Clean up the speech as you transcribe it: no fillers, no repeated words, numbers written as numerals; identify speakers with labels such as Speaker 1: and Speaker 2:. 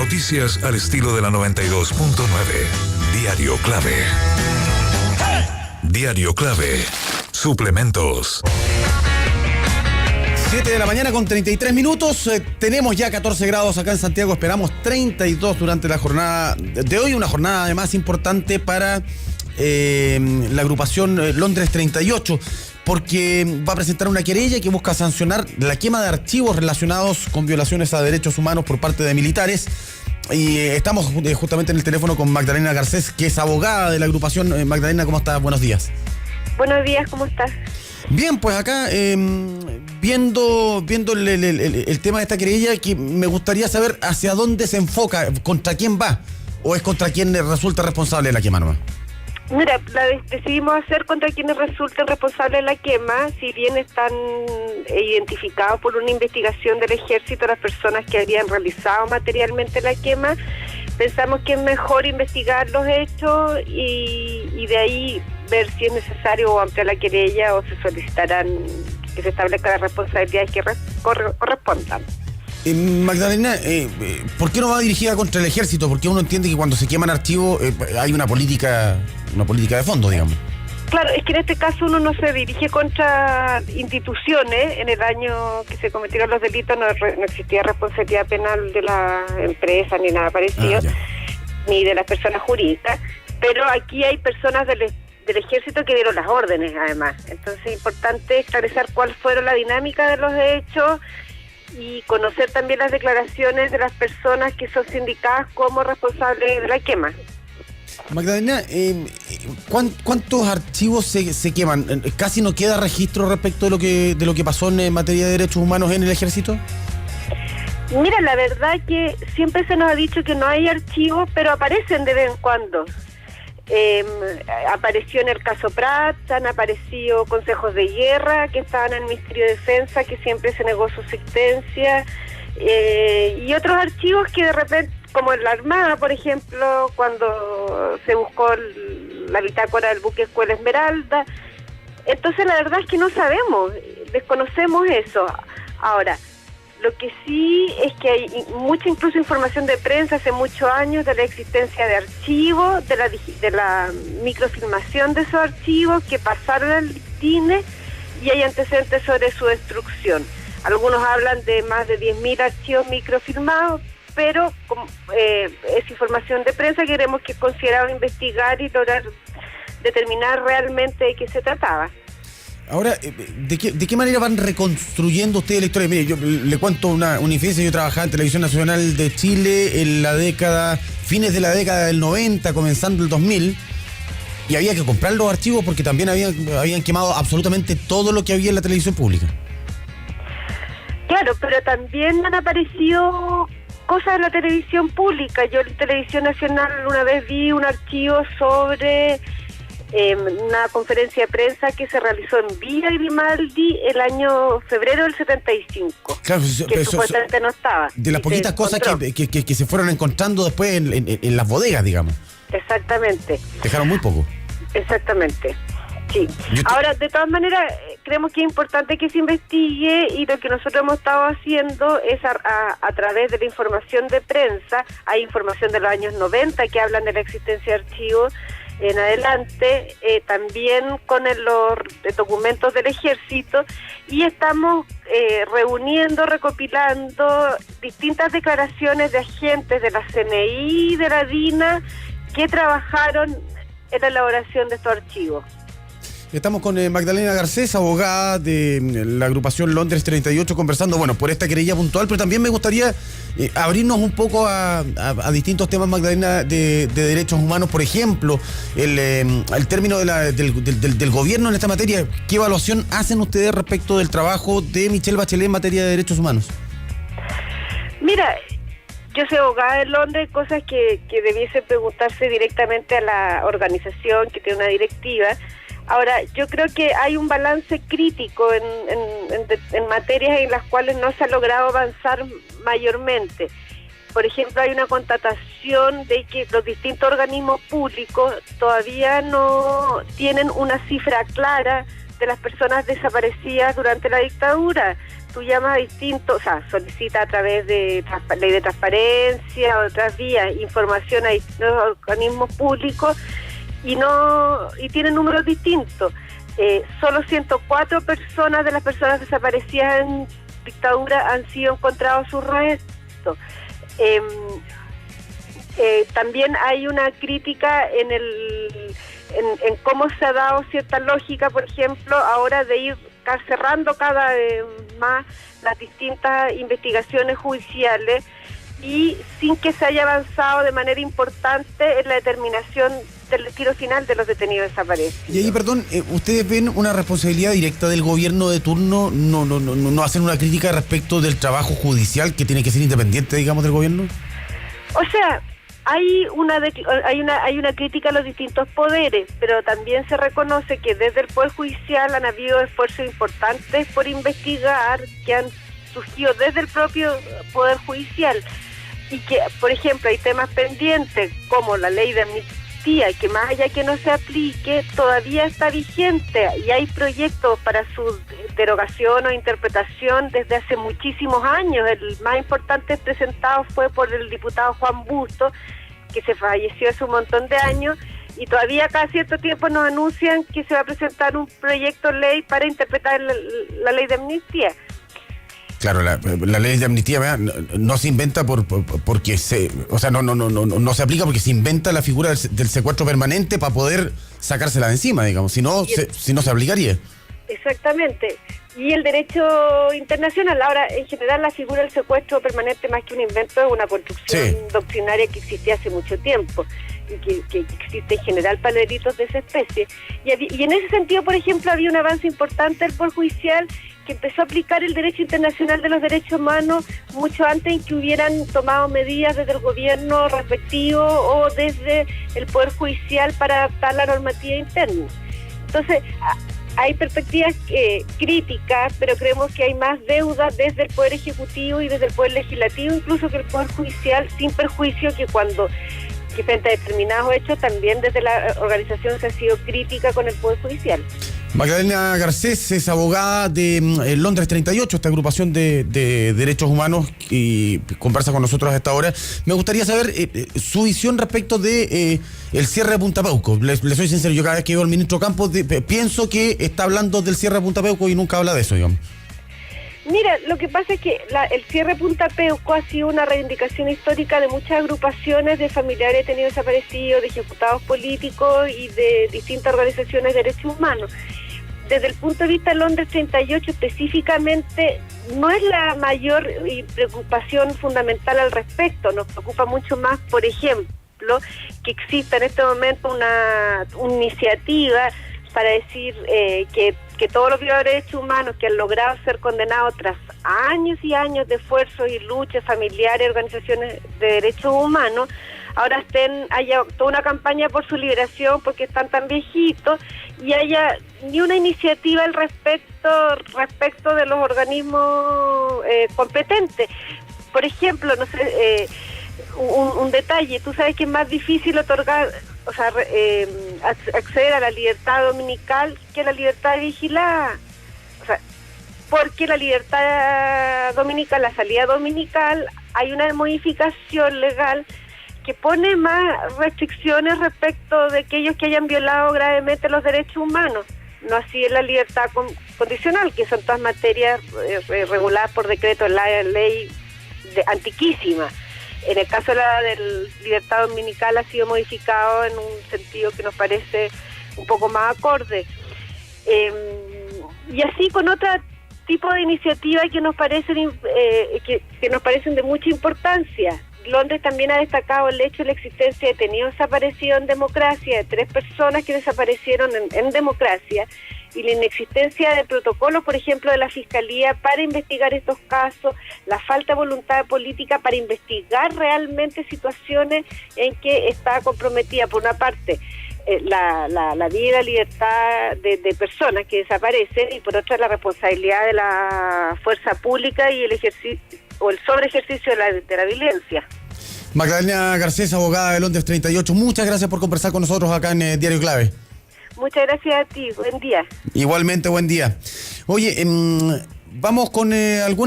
Speaker 1: Noticias al estilo de la 92.9. Diario Clave. Diario Clave. Suplementos.
Speaker 2: 7 de la mañana con 33 minutos. Tenemos ya 14 grados acá en Santiago. Esperamos 32 durante la jornada de hoy. Una jornada además importante para la agrupación Londres 38. Porque va a presentar una querella que busca sancionar la quema de archivos relacionados con violaciones a derechos humanos por parte de militares. Y estamos justamente en el teléfono con Magdalena Garcés, que es abogada de la agrupación. Magdalena, ¿cómo estás? Buenos días.
Speaker 3: Buenos días, ¿cómo estás?
Speaker 2: Bien, pues acá viendo el tema de esta querella, que me gustaría saber hacia dónde se enfoca, contra quién va, o es contra quién resulta responsable de la quema nomás.
Speaker 3: Mira, decidimos hacer contra quienes resulten responsables de la quema, si bien están identificados por una investigación del ejército las personas que habían realizado materialmente la quema. Pensamos que es mejor investigar los hechos y de ahí ver si es necesario ampliar la querella o se solicitarán que se establezcan las responsabilidades que correspondan.
Speaker 2: Magdalena, ¿por qué no va dirigida contra el ejército? Porque uno entiende que cuando se queman archivos hay una política de fondo, digamos.
Speaker 3: Claro, es que en este caso uno no se dirige contra instituciones. En el año que se cometieron los delitos no existía responsabilidad penal de la empresa ni nada parecido, ni de las personas jurídicas, pero aquí hay personas del ejército que dieron las órdenes además. Entonces es importante esclarecer cuál fueron la dinámica de los hechos y conocer también las declaraciones de las personas que son sindicadas como responsables de la quema.
Speaker 2: Magdalena, ¿cuántos archivos se queman? ¿Casi no queda registro respecto de lo que pasó en materia de derechos humanos en el ejército?
Speaker 3: Mira, la verdad que siempre se nos ha dicho que no hay archivos, pero aparecen de vez en cuando. Apareció en el caso Prat, han aparecido consejos de guerra que estaban en el Ministerio de Defensa, que siempre se negó su existencia, y otros archivos que de repente, como en la Armada, por ejemplo, cuando se buscó la bitácora del buque Escuela Esmeralda. Entonces la verdad es que no sabemos, desconocemos eso. Ahora, lo que sí es que hay mucha incluso información de prensa hace muchos años de la existencia de archivos, de la microfilmación de esos archivos que pasaron al DINE y hay antecedentes sobre su destrucción. Algunos hablan de más de 10.000 archivos microfilmados, pero es información de prensa que queremos que considerado investigar y lograr determinar realmente de qué se trataba.
Speaker 2: Ahora, ¿de qué manera van reconstruyendo ustedes la historia? Mire, yo le cuento una infidencia. Yo trabajaba en Televisión Nacional de Chile en fines de la década del 90, comenzando el 2000, y había que comprar los archivos porque también habían quemado absolutamente todo lo que había en la televisión pública.
Speaker 3: Claro, pero también han aparecido cosas en la televisión pública. Yo en Televisión Nacional una vez vi un archivo sobre una conferencia de prensa que se realizó en Villa Grimaldi el año febrero del 75,
Speaker 2: claro,
Speaker 3: que supuestamente no estaba.
Speaker 2: De las poquitas cosas que se fueron encontrando después en las bodegas, digamos.
Speaker 3: Exactamente.
Speaker 2: Dejaron muy poco.
Speaker 3: Exactamente, sí. Ahora, de todas maneras, creemos que es importante que se investigue y lo que nosotros hemos estado haciendo es a través de la información de prensa. Hay información de los años 90 que hablan de la existencia de archivos en adelante, también con los documentos del ejército, y estamos reuniendo, recopilando distintas declaraciones de agentes de la CNI y de la DINA que trabajaron en la elaboración de estos archivos.
Speaker 2: Estamos con Magdalena Garcés, abogada de la agrupación Londres 38, conversando, por esta querella puntual, pero también me gustaría abrirnos un poco a distintos temas, Magdalena, de derechos humanos. Por ejemplo, el término del gobierno en esta materia. ¿Qué evaluación hacen ustedes respecto del trabajo de Michelle Bachelet en materia de derechos humanos?
Speaker 3: Mira, yo soy abogada de Londres, cosas que debiese preguntarse directamente a la organización que tiene una directiva. Ahora, yo creo que hay un balance crítico en materias en las cuales no se ha logrado avanzar mayormente. Por ejemplo, hay una constatación de que los distintos organismos públicos todavía no tienen una cifra clara de las personas desaparecidas durante la dictadura. Tú llamas a distintos, o sea, solicita a través de ley de transparencia o otras vías información a distintos organismos públicos y tienen números distintos. Solo 104 personas de las personas desaparecidas en dictadura han sido encontrados sus restos. También hay una crítica en cómo se ha dado cierta lógica, por ejemplo, ahora de ir cerrando cada vez más las distintas investigaciones judiciales y sin que se haya avanzado de manera importante en la determinación del destino final de los detenidos desaparecidos.
Speaker 2: Y ahí, perdón, ¿ustedes ven una responsabilidad directa del gobierno de turno? ¿No hacen una crítica respecto del trabajo judicial que tiene que ser independiente, digamos, del gobierno?
Speaker 3: O sea, hay una crítica a los distintos poderes, pero también se reconoce que desde el Poder Judicial han habido esfuerzos importantes por investigar que han surgido desde el propio Poder Judicial y que, por ejemplo, hay temas pendientes como la ley de amnistía que más allá que no se aplique todavía está vigente y hay proyectos para su derogación o interpretación desde hace muchísimos años. El más importante presentado fue por el diputado Juan Busto, que se falleció hace un montón de años, y todavía cada cierto tiempo nos anuncian que se va a presentar un proyecto de ley para interpretar la ley de amnistía.
Speaker 2: Claro, la ley de amnistía no se inventa porque no se aplica porque se inventa la figura del secuestro permanente para poder sacársela de encima, digamos, si no se aplicaría. Exactamente.
Speaker 3: Y el derecho internacional, ahora en general la figura del secuestro permanente más que un invento es una construcción doctrinaria que existía hace mucho tiempo y que existe en general para delitos de esa especie. Y en ese sentido, por ejemplo, había un avance importante del Poder Judicial que empezó a aplicar el derecho internacional de los derechos humanos mucho antes en que hubieran tomado medidas desde el gobierno respectivo o desde el Poder Judicial para adaptar la normativa interna. Entonces, hay perspectivas críticas, pero creemos que hay más deuda desde el Poder Ejecutivo y desde el Poder Legislativo, incluso que el Poder Judicial, sin perjuicio que frente a determinados hechos también desde la organización se ha sido crítica con el Poder Judicial.
Speaker 2: Magdalena Garcés es abogada de Londres 38, esta agrupación de derechos humanos, y conversa con nosotros a esta hora. Me gustaría saber su visión respecto de el cierre de Punta Peuco. Le soy sincero, yo cada vez que veo al ministro Campos pienso que está hablando del cierre de Punta Peuco y nunca habla de eso, digamos.
Speaker 3: Mira, lo que pasa es que el cierre de Punta Peuco ha sido una reivindicación histórica de muchas agrupaciones de familiares detenidos desaparecidos, de ejecutados políticos y de distintas organizaciones de derechos humanos. Desde el punto de vista de Londres 38 específicamente, no es la mayor preocupación fundamental al respecto. Nos preocupa mucho más, por ejemplo, que exista en este momento una iniciativa para decir que todos los violadores de derechos humanos que han logrado ser condenados tras años y años de esfuerzos y luchas familiares, organizaciones de derechos humanos, ahora haya toda una campaña por su liberación porque están tan viejitos y haya ni una iniciativa al respecto de los organismos competentes. Por ejemplo, no sé, un detalle, tú sabes que es más difícil otorgar, o sea, acceder a la libertad dominical que a la libertad de vigilada. O sea, porque la libertad dominical, la salida dominical, hay una modificación legal que pone más restricciones respecto de aquellos que hayan violado gravemente los derechos humanos. No así es la libertad condicional, que son todas materias reguladas por decreto, la ley antiquísima. En el caso de la libertad dominical ha sido modificado en un sentido que nos parece un poco más acorde. Y así con otro tipo de iniciativas que nos parecen que nos parecen de mucha importancia. Londres también ha destacado el hecho de la existencia de detenidos desaparecidos en democracia, de 3 personas que desaparecieron en democracia, y la inexistencia de protocolos, por ejemplo, de la Fiscalía para investigar estos casos, la falta de voluntad política para investigar realmente situaciones en que está comprometida, por una parte, la vida y la libertad de personas que desaparecen, y por otra la responsabilidad de la fuerza pública y el ejercicio o el sobreejercicio de la violencia.
Speaker 2: Magdalena Garcés, abogada de Londres 38, muchas gracias por conversar con nosotros acá en Diario Clave.
Speaker 3: Muchas gracias a ti, buen día.
Speaker 2: Igualmente, buen día. Oye, vamos con alguna